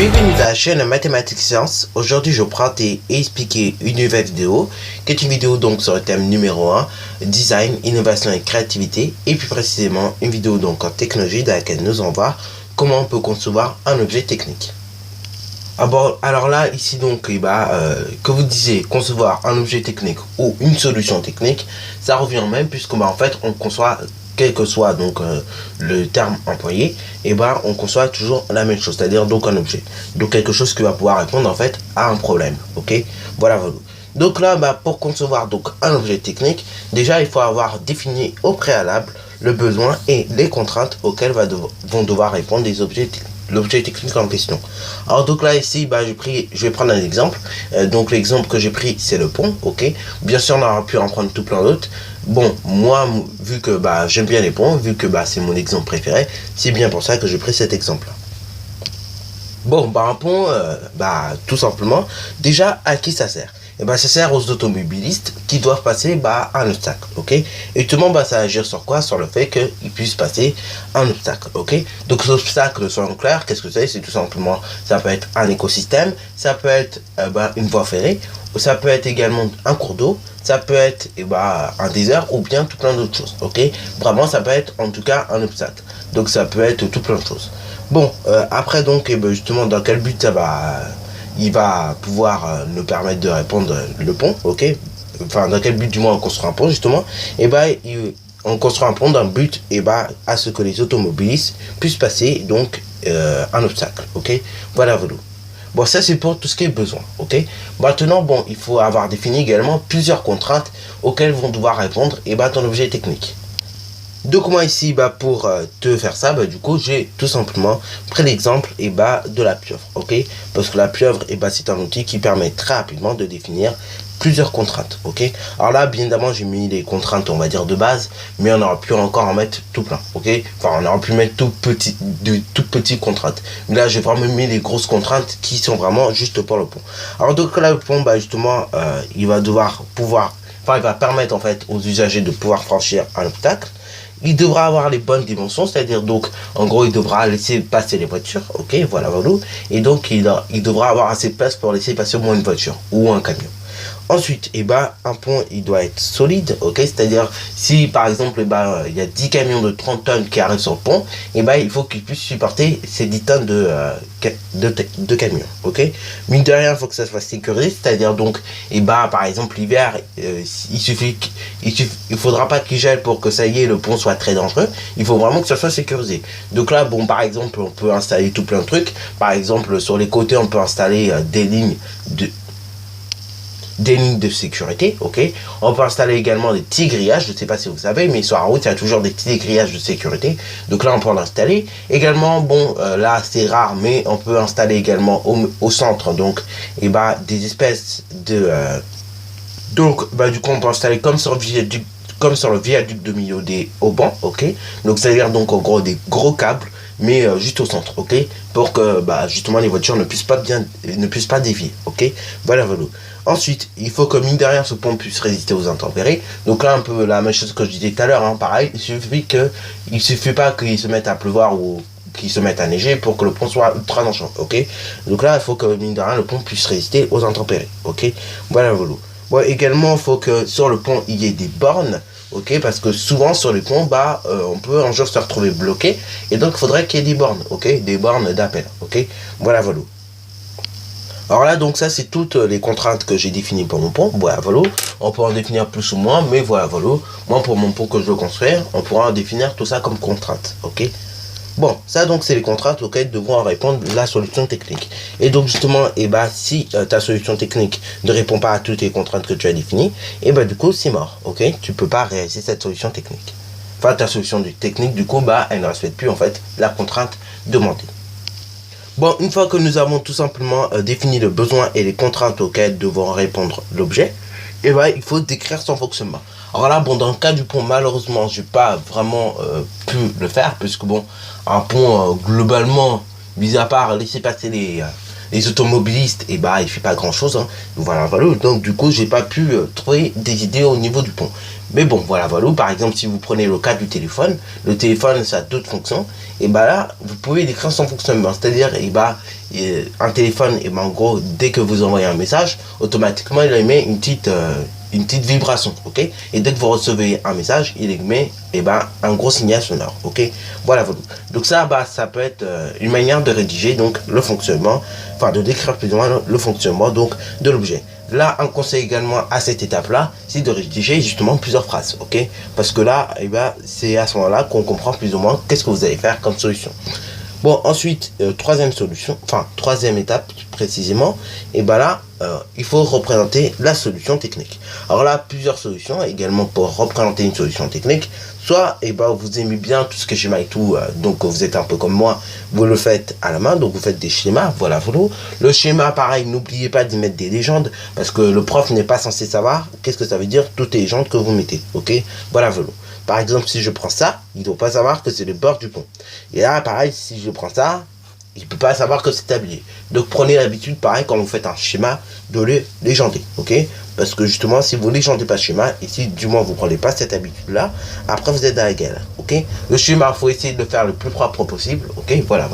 Bienvenue dans la chaîne Mathématiques Sciences. Aujourd'hui, je vais présenter et expliquer une nouvelle vidéo, qui est une vidéo donc sur le thème numéro 1, design, innovation et créativité, et plus précisément une vidéo donc en technologie dans laquelle nous allons voir comment on peut concevoir un objet technique. Alors là, ici donc, que vous disiez concevoir un objet technique ou une solution technique, ça revient au même puisque en fait on conçoit, quel que soit donc le terme employé, on conçoit toujours la même chose, c'est-à-dire donc un objet, donc quelque chose qui va pouvoir répondre en fait à un problème. Ok, voilà. Donc là, pour concevoir donc un objet technique, déjà il faut avoir défini au préalable le besoin et les contraintes auxquelles vont devoir répondre l'objet technique en question. Alors donc là ici je vais prendre un exemple. Donc l'exemple que j'ai pris c'est le pont. Ok, bien sûr on aurait pu en prendre tout plein d'autres. Bon, moi vu que j'aime bien les ponts, vu que c'est mon exemple préféré, c'est bien pour ça que j'ai pris cet exemple là. Bon, un pont, tout simplement, déjà à qui ça sert? Ça sert aux automobilistes qui doivent passer un obstacle, ok? Et justement, ça va agir sur quoi? Sur le fait qu'ils puissent passer un obstacle, ok? Donc l'obstacle, soyons clairs, qu'est-ce que c'est? C'est tout simplement, ça peut être un écosystème, ça peut être une voie ferrée, ça peut être également un cours d'eau, ça peut être un désert ou bien tout plein d'autres choses, ok? Vraiment, ça peut être en tout cas un obstacle. Donc ça peut être tout plein de choses. Bon, après donc, justement, dans quel but il va pouvoir nous permettre de répondre le pont, ok? Enfin, dans quel but du moins on construit un pont, justement? On construit un pont d'un but à ce que les automobilistes puissent passer donc un obstacle, ok? Voilà. Bon, ça c'est pour tout ce qui est besoin, ok? Maintenant, il faut avoir défini également plusieurs contraintes auxquelles vont devoir répondre ton objet technique. Donc moi ici pour te faire ça, du coup j'ai tout simplement pris l'exemple de la pieuvre, ok? Parce que la pieuvre c'est un outil qui permet très rapidement de définir plusieurs contraintes, ok? Alors là bien évidemment j'ai mis les contraintes on va dire de base, mais on aurait pu encore en mettre tout plein, ok? Enfin on aurait pu mettre de toutes petites contraintes, mais là j'ai vraiment mis les grosses contraintes qui sont vraiment juste pour le pont. Alors donc là le pont justement il va il va permettre en fait aux usagers de pouvoir franchir un obstacle. Il devra avoir les bonnes dimensions, c'est-à-dire donc en gros il devra laisser passer les voitures, ok, voilà. Et donc il devra avoir assez de place pour laisser passer au moins une voiture ou un camion. Ensuite, un pont il doit être solide, ok, c'est-à-dire si par exemple il y a 10 camions de 30 tonnes qui arrivent sur le pont, il faut qu'ils puissent supporter ces 10 tonnes de camions, ok. Mine de rien, il faut que ça soit sécurisé, c'est-à-dire donc par exemple l'hiver, il faudra pas qu'il gèle pour que ça y est le pont soit très dangereux, il faut vraiment que ça soit sécurisé. Donc là par exemple on peut installer tout plein de trucs, par exemple sur les côtés on peut installer des lignes de sécurité, ok. On peut installer également des petits grillages, je ne sais pas si vous savez, mais sur la route il y a toujours des petits grillages de sécurité, donc là on peut en installer également. Là c'est rare, mais on peut installer également au centre donc des espèces de du coup on peut installer comme sur le viaduc de Millau des haubans, ok. Donc c'est à dire donc en gros des gros câbles, mais juste au centre, ok, pour que justement les voitures ne puissent pas dévier, ok. Voilà. Ensuite, il faut que mine de rien ce pont puisse résister aux intempéries. Donc là un peu la même chose que je disais tout à l'heure, pareil, il suffit pas qu'il se mette à pleuvoir ou qu'il se mette à neiger pour que le pont soit ultra dangereux, ok. Donc là il faut que mine de rien le pont puisse résister aux intempéries, ok. Voilà. Bon, également il faut que sur le pont il y ait des bornes, ok, parce que souvent sur les ponts on peut un jour se retrouver bloqué, et donc il faudrait qu'il y ait des bornes, ok, des bornes d'appel, ok. Voilà. Alors là donc ça c'est toutes les contraintes que j'ai définies pour mon pont. Voilà. On peut en définir plus ou moins, mais voilà. Moi pour mon pont que je veux construire, on pourra en définir tout ça comme contrainte, ok. Bon, ça donc c'est les contraintes auxquelles devront répondre la solution technique. Et donc justement, si ta solution technique ne répond pas à toutes les contraintes que tu as définies, du coup c'est mort, ok. Tu peux pas réaliser cette solution technique. Enfin ta solution technique du coup elle ne respecte plus en fait la contrainte demandée. Bon, une fois que nous avons tout simplement défini le besoin et les contraintes auxquelles devront répondre l'objet, il faut décrire son fonctionnement. Alors là, dans le cas du pont, malheureusement, je n'ai pas vraiment pu le faire, puisque un pont, globalement, mis à part laisser passer les automobilistes, et bah il fait pas grand chose, hein. Voilà, donc du coup j'ai pas pu trouver des idées au niveau du pont. Mais bon, voilà, par exemple, si vous prenez le cas du téléphone, le téléphone ça a d'autres fonctions, et bah là vous pouvez décrire son fonctionnement, c'est-à-dire un téléphone, et bah en gros dès que vous envoyez un message, automatiquement il émet une petite vibration, ok, et dès que vous recevez un message, il émet un gros signal sonore, ok. Voilà. Donc ça ça peut être une manière de rédiger donc le fonctionnement, enfin de décrire plus ou moins le fonctionnement donc de l'objet. Là, un conseil également à cette étape là, c'est de rédiger justement plusieurs phrases, ok, parce que là c'est à ce moment là qu'on comprend plus ou moins qu'est-ce que vous allez faire comme solution. Bon, ensuite, troisième étape précisément, il faut représenter la solution technique. Alors là, plusieurs solutions également pour représenter une solution technique. Soit, vous aimez bien tout ce que schéma et tout, donc vous êtes un peu comme moi, vous le faites à la main, donc vous faites des schémas, voilà. Le schéma, pareil, n'oubliez pas d'y mettre des légendes, parce que le prof n'est pas censé savoir qu'est-ce que ça veut dire, toutes les légendes que vous mettez, ok. Voilà. Par exemple, si je prends ça, il ne doit pas savoir que c'est le bord du pont. Et là, pareil, si je prends ça, il ne peut pas savoir que c'est tablier. Donc prenez l'habitude, pareil, quand vous faites un schéma, de le légender, ok. Parce que justement, si vous ne légendez pas le schéma, et si du moins vous ne prenez pas cette habitude-là, après vous êtes dans la galère, ok. Le schéma, il faut essayer de le faire le plus propre possible, ok. Voilà.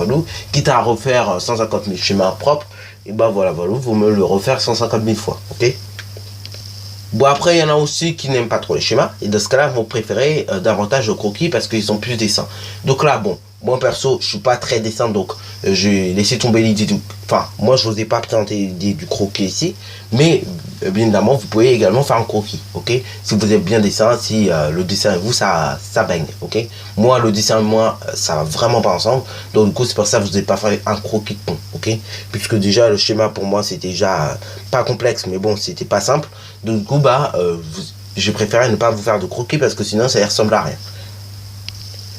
Quitte à refaire 150 000 schémas propres, et vous me le refaire 150 000 fois, ok. Bon, après, il y en a aussi qui n'aiment pas trop les schémas. Et dans ce cas-là, vont préférer davantage le croquis parce qu'ils sont plus dessins. Donc là, bon, moi perso, je suis pas très dessin, donc j'ai laissé tomber l'idée du... Enfin, moi, je n'osais pas présenter l'idée du croquis ici. Mais, bien évidemment, vous pouvez également faire un croquis, ok. Si vous êtes bien dessin, si le dessin et vous, ça baigne, ok. Moi, le dessin et moi, ça va vraiment pas ensemble. Donc, du coup, c'est pour ça que je n'ai pas fait un croquis de pont, ok. Puisque déjà, le schéma, pour moi, c'était déjà pas complexe, mais bon, c'était pas simple. Donc, du coup, je préférais ne pas vous faire de croquis parce que sinon, ça ne ressemble à rien.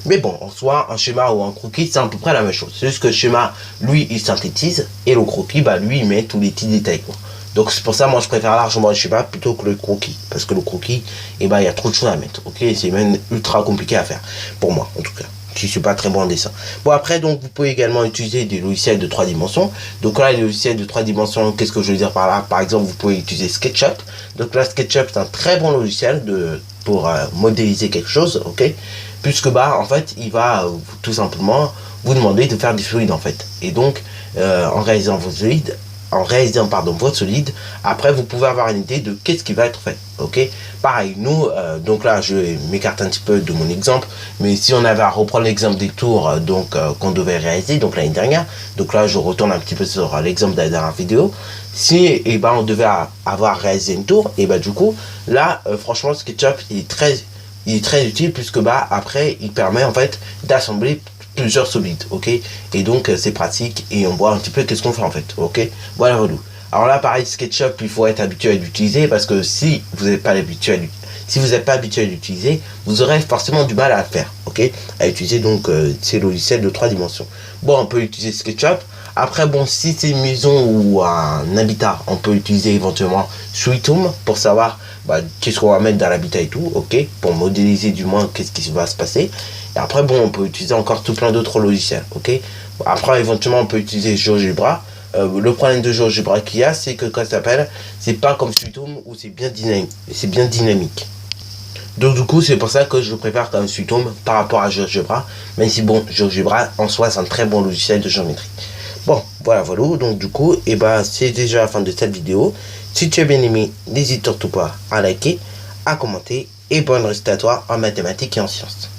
Mais bon, en soi, un schéma ou un croquis, c'est à peu près la même chose. C'est juste que le schéma, lui, il synthétise, et le croquis, lui, il met tous les petits détails, quoi. Donc c'est pour ça, moi, je préfère largement le schéma plutôt que le croquis. Parce que le croquis, il y a trop de choses à mettre, ok. C'est même ultra compliqué à faire, pour moi, en tout cas. Je ne suis pas très bon en dessin. Bon, après, donc, vous pouvez également utiliser des logiciels de 3 dimensions. Donc là, les logiciels de 3 dimensions, qu'est-ce que je veux dire par là? Par exemple, vous pouvez utiliser SketchUp. Donc là, SketchUp, c'est un très bon logiciel pour modéliser quelque chose, ok. Puisque, en fait, il va tout simplement vous demander de faire des solides, en fait. Et donc, en réalisant votre solide, après, vous pouvez avoir une idée de qu'est-ce qui va être fait, ok. Pareil, nous, donc là, je m'écarte un petit peu de mon exemple, mais si on avait à reprendre l'exemple des tours, qu'on devait réaliser, donc l'année dernière, donc là, je retourne un petit peu sur l'exemple de la dernière vidéo. Si, on devait avoir réalisé une tour, et du coup, là, franchement, SketchUp, il est très utile, puisque après, il permet, en fait, d'assembler plusieurs solides, ok. Et donc, c'est pratique, et on voit un petit peu qu'est-ce qu'on fait, en fait, ok. Voilà. Alors là, pareil, SketchUp, il faut être habitué à l'utiliser, parce que si vous n'êtes pas habitué à l'utiliser, vous aurez forcément du mal à le faire, ok, à utiliser donc ces logiciels de 3 dimensions. Bon, on peut utiliser SketchUp. Après, bon, si c'est une maison ou un habitat, on peut utiliser éventuellement Sweet Home pour savoir qu'est-ce qu'on va mettre dans l'habitat et tout, ok, pour modéliser du moins qu'est-ce qui va se passer. Et après, bon, on peut utiliser encore tout plein d'autres logiciels, ok. Après, éventuellement, on peut utiliser GeoGebra. Le problème de GeoGebra qu'il y a, c'est que quand ça s'appelle, c'est pas comme Sweet Home où c'est bien dynamique. Donc du coup, c'est pour ça que je préfère quand même Sweet Home par rapport à GeoGebra, même si bon, GeoGebra en soi, c'est un très bon logiciel de géométrie. Bon, voilà. Donc du coup, c'est déjà la fin de cette vidéo. Si tu as bien aimé, n'hésite surtout pas à liker, à commenter, et bonne réussite à toi en mathématiques et en sciences.